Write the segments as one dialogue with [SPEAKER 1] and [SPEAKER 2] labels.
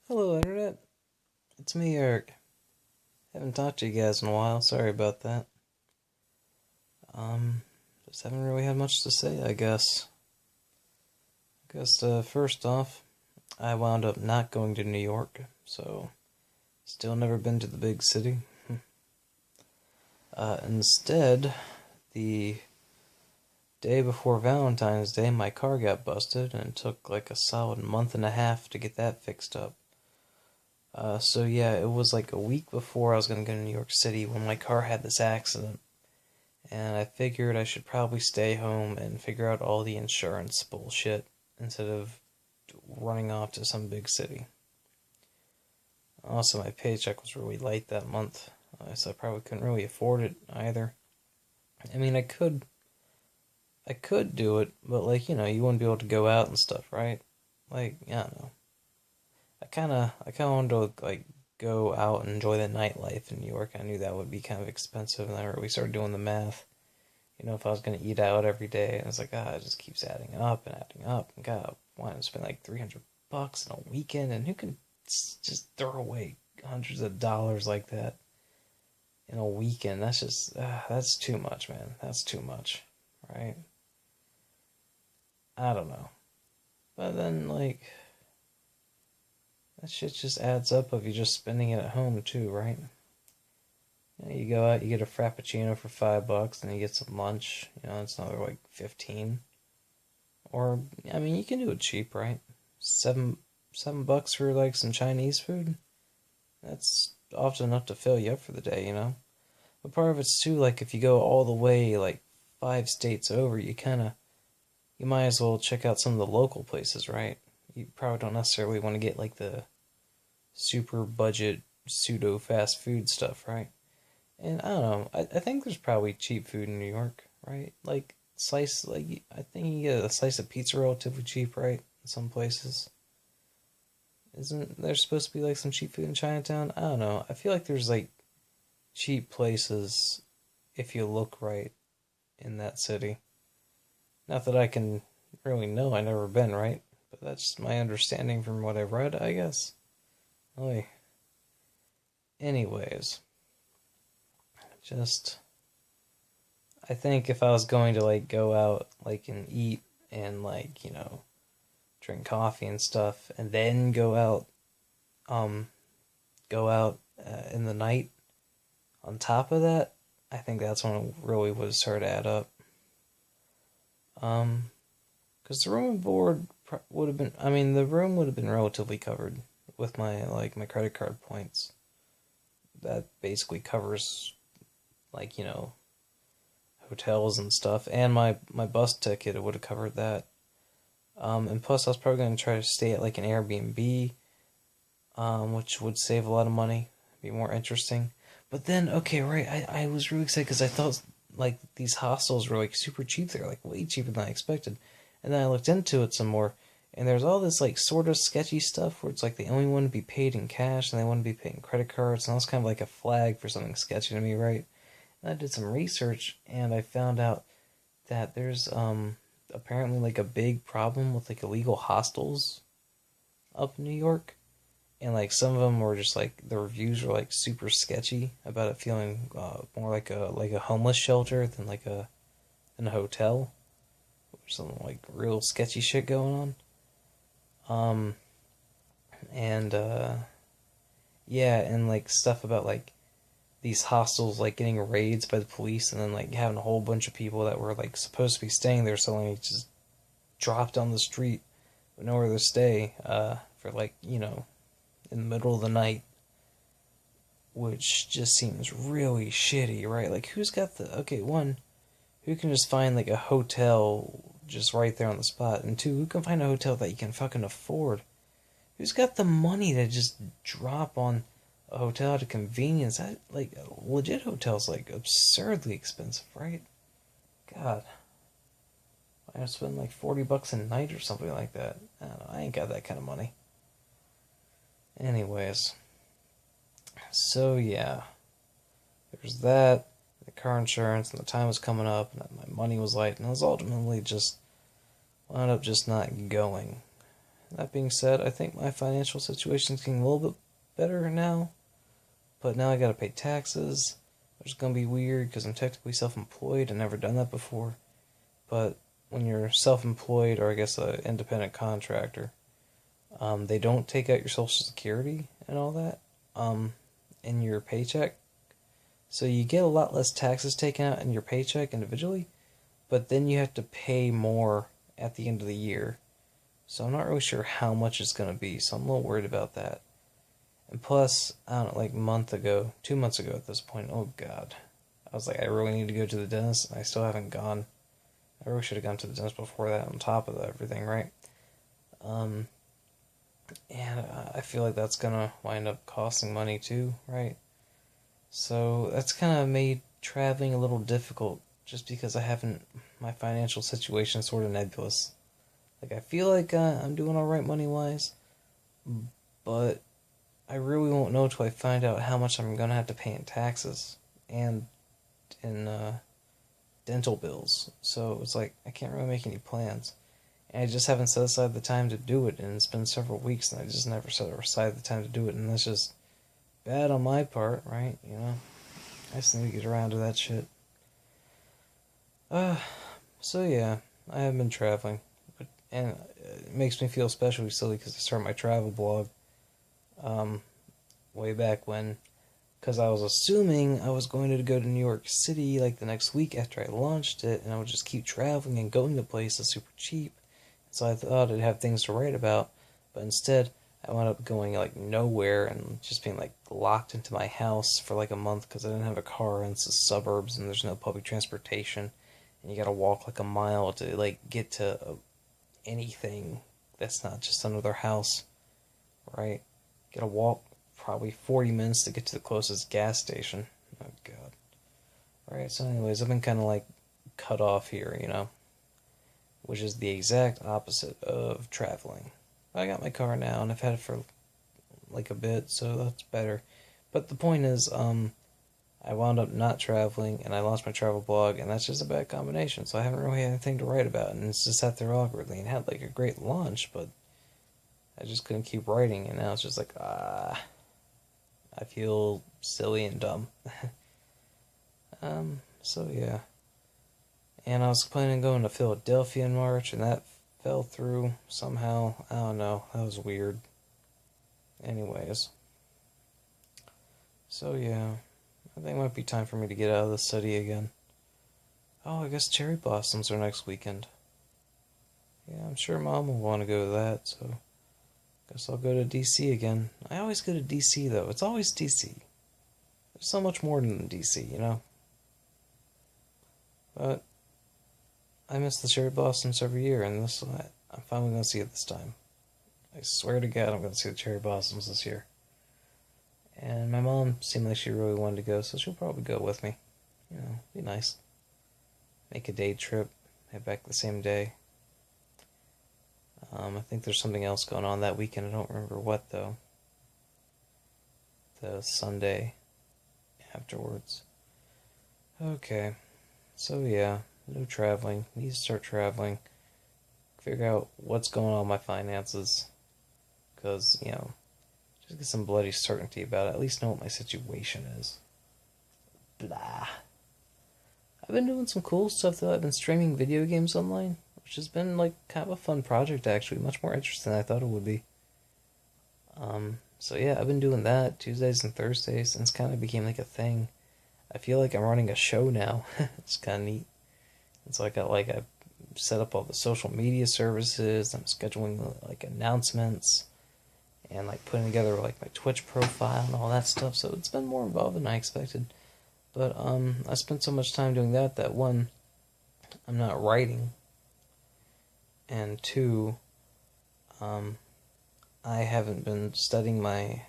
[SPEAKER 1] Hello, Internet. It's me, Eric. Haven't talked to you guys in a while. Sorry about that. Um, just haven't really had much to say, I guess. First off, I wound up not going to New York, so still never been to the big city. Instead, the day before Valentine's Day, my car got busted, and it took like a solid month and a half to get that fixed up. So yeah, it was like a week before I was gonna go to New York City when my car had this accident. And I figured I should probably stay home and figure out all the insurance bullshit instead of running off to some big city. Also, my paycheck was really light that month, so I probably couldn't really afford it either. I mean, I could do it, but like you wouldn't be able to go out and stuff, right? Like, I don't know. I kind of wanted to like go out and enjoy the nightlife in New York. I knew that would be kind of expensive, and I really started doing the math. If I was gonna eat out every day, and it's like, it just keeps adding up and adding up. And God, why not spend like $300 in a weekend? And who can just throw away hundreds of dollars like that in a weekend? That's too much, man. That's too much, right? I don't know, but then like that shit just adds up if you're just spending it at home too, right? You go out, you get a frappuccino for $5, and you get some lunch. It's another like 15. Or I mean, you can do it cheap, right? $7 for like some Chinese food. That's often enough to fill you up for the day. But part of it's too like if you go all the way like 5 states over, you might as well check out some of the local places, right? You probably don't necessarily want to get like the super budget pseudo fast food stuff, right? And I don't know. I think there's probably cheap food in New York, right? I think you get a slice of pizza relatively cheap, right? In some places. Isn't there supposed to be like some cheap food in Chinatown? I don't know. I feel like there's like cheap places if you look right in that city. Not that I can really know, I've never been, right? But that's my understanding from what I've read, I guess. Oy. Anyways, just I think if I was going to like go out like and eat and like, drink coffee and stuff and then um go out in the night on top of that, I think that's when it really would start to add up. Um, because the room and board would have been, I mean, the room would have been relatively covered with my credit card points. That basically covers like hotels and stuff, and my bus ticket it would have covered that. And plus I was probably going to try to stay at like an Airbnb, which would save a lot of money, be more interesting. But then, okay, right, I was really excited because I thought like these hostels were like super cheap. They're like way cheaper than I expected. And then I looked into it some more, and there's all this like sort of sketchy stuff where it's like they only want to be paid in cash and they want to be paid in credit cards, and that's kind of like a flag for something sketchy to me, right? And I did some research and I found out that there's apparently like a big problem with like illegal hostels up in New York, and like some of them were just like the reviews were like super sketchy about it feeling more like a homeless shelter than a hotel. There's some like real sketchy shit going on. And yeah, and like stuff about like these hostels like getting raids by the police, and then like having a whole bunch of people that were like supposed to be staying there suddenly just dropped on the street with nowhere to stay for like in the middle of the night, which just seems really shitty, right? Like, who's got who can just find like a hotel just right there on the spot, and two, who can find a hotel that you can fucking afford? Who's got the money to just drop on a hotel at a convenience? That like legit hotels like absurdly expensive, right? God, I spend like $40 a night or something like that. I don't know. I ain't got that kind of money. Anyways, so yeah, there's that. The car insurance, and the time was coming up, and my money was light, and I was ultimately just wound up just not going. that being said, I think my financial situation is getting a little bit better now. But now I gotta pay taxes, which is gonna be weird because I'm technically self-employed and never done that before. But when you're self-employed, or I guess an independent contractor, they don't take out your Social Security and all that in your paycheck. So you get a lot less taxes taken out in your paycheck individually, but then you have to pay more at the end of the year. So I'm not really sure how much it's going to be, so I'm a little worried about that. And plus, I don't know, like a month ago, 2 months ago at this point, oh god, I was like, I really need to go to the dentist, and I still haven't gone. I really should have gone to the dentist before that, on top of everything, right? And I feel like that's gonna wind up costing money too, right? So that's kind of made traveling a little difficult, just because my financial situation is sort of nebulous. Like, I feel like I'm doing alright money-wise, but I really won't know till I find out how much I'm gonna have to pay in taxes and in dental bills. So it's like, I can't really make any plans. And I just haven't set aside the time to do it, and it's been several weeks, and I just never set aside the time to do it, and that's just bad on my part, right? You know? I just need to get around to that shit. So yeah, I have been traveling, and it makes me feel especially silly because I started my travel blog way back when, because I was assuming I was going to go to New York City like the next week after I launched it, and I would just keep traveling and going to places super cheap. So I thought I'd have things to write about, but instead I wound up going like nowhere and just being like locked into my house for like a month because I didn't have a car, and it's the suburbs and there's no public transportation, and you gotta walk like a mile to like get to anything that's not just another house, right? You gotta walk probably 40 minutes to get to the closest gas station. Oh god. Alright, so anyways, I've been kind of like cut off here, you know, which is the exact opposite of traveling. I got my car now, and I've had it for like a bit, so that's better. But the point is, I wound up not traveling, and I lost my travel blog, and that's just a bad combination. So I haven't really had anything to write about, and it's just sat there awkwardly, and had like a great launch, but I just couldn't keep writing, and now it's just like, I feel silly and dumb. So yeah. And I was planning on going to Philadelphia in March, and that fell through somehow. I don't know. That was weird. Anyways. So yeah. I think it might be time for me to get out of the city again. Oh, I guess cherry blossoms are next weekend. Yeah, I'm sure Mom will want to go to that, so guess I'll go to DC again. I always go to DC though. It's always DC. There's so much more than DC, you know? But I miss the cherry blossoms every year, and I'm finally going to see it this time. I swear to God I'm going to see the cherry blossoms this year. And my mom seemed like she really wanted to go, so she'll probably go with me. You know, be nice. Make a day trip, head back the same day. I think there's something else going on that weekend. I don't remember what, though. The Sunday afterwards. Okay. So, yeah. No traveling. Need to start traveling. Figure out what's going on with my finances. Because, you know, just get some bloody certainty about it. At least know what my situation is. Blah. I've been doing some cool stuff, though. I've been streaming video games online, which has been, like, kind of a fun project, actually. Much more interesting than I thought it would be. So, yeah, I've been doing that Tuesdays and Thursdays, and it's kind of became, like, a thing. I feel like I'm running a show now. It's kind of neat. It's like I set up all the social media services. I'm scheduling like announcements and like putting together like my Twitch profile and all that stuff. So it's been more involved than I expected. But I spent so much time doing that one, I'm not writing, and two, I haven't been studying my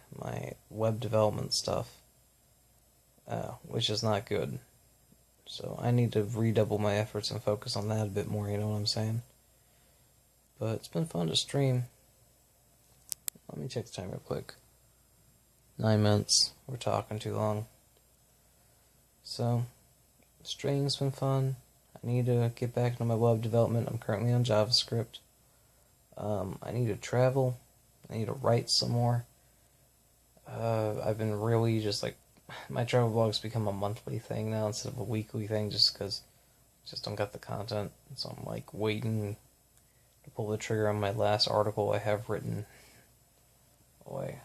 [SPEAKER 1] web development stuff, which is not good. So I need to redouble my efforts and focus on that a bit more, you know what I'm saying? But it's been fun to stream. Let me check the time real quick. 9 minutes. We're talking too long. So, streaming's been fun. I need to get back into my web development. I'm currently on JavaScript. I need to travel. I need to write some more. I've been really just like, my travel vlogs become a monthly thing now instead of a weekly thing just because I just don't got the content. So I'm like waiting to pull the trigger on my last article I have written away.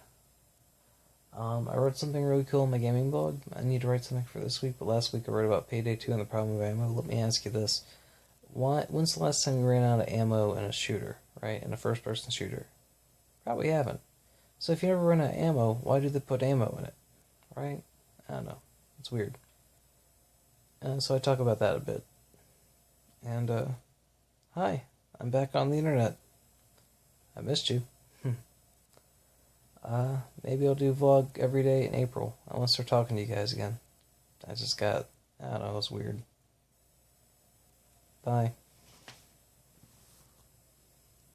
[SPEAKER 1] I wrote something really cool in my gaming blog. I need to write something for this week, but last week I wrote about Payday 2 and the problem of ammo. Let me ask you this. When's the last time you ran out of ammo in a shooter, right? In a first-person shooter? Probably haven't. So if you never run out of ammo, why do they put ammo in it, right? I don't know. It's weird. So I talk about that a bit. And, hi, I'm back on the internet. I missed you. Maybe I'll do a vlog every day in April. I want to start talking to you guys again. I don't know, it was weird. Bye.